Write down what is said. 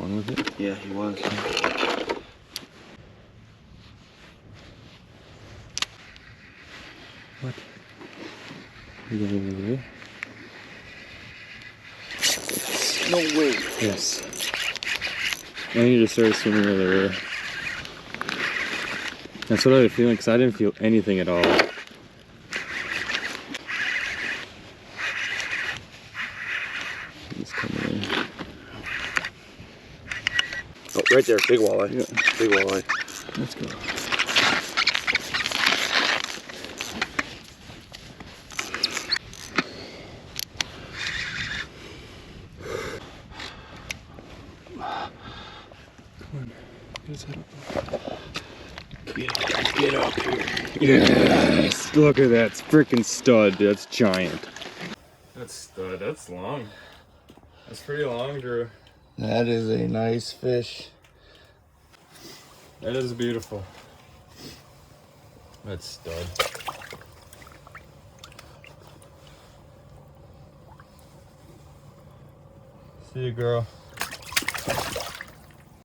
wrong with it? Yeah, he was. What? You got over there? No way. Yes. I need to start swimming over there. That's what I was feeling, because I didn't feel anything at all. He's coming in. Oh, right there, big walleye. Yeah. Big walleye. Let's go. Come on, get his head up. Get up here. Yes! Look at that freaking stud. That's giant. That's stud. That's long. That's pretty long, Drew. That is a nice fish. That is beautiful. That's stud. See you, girl.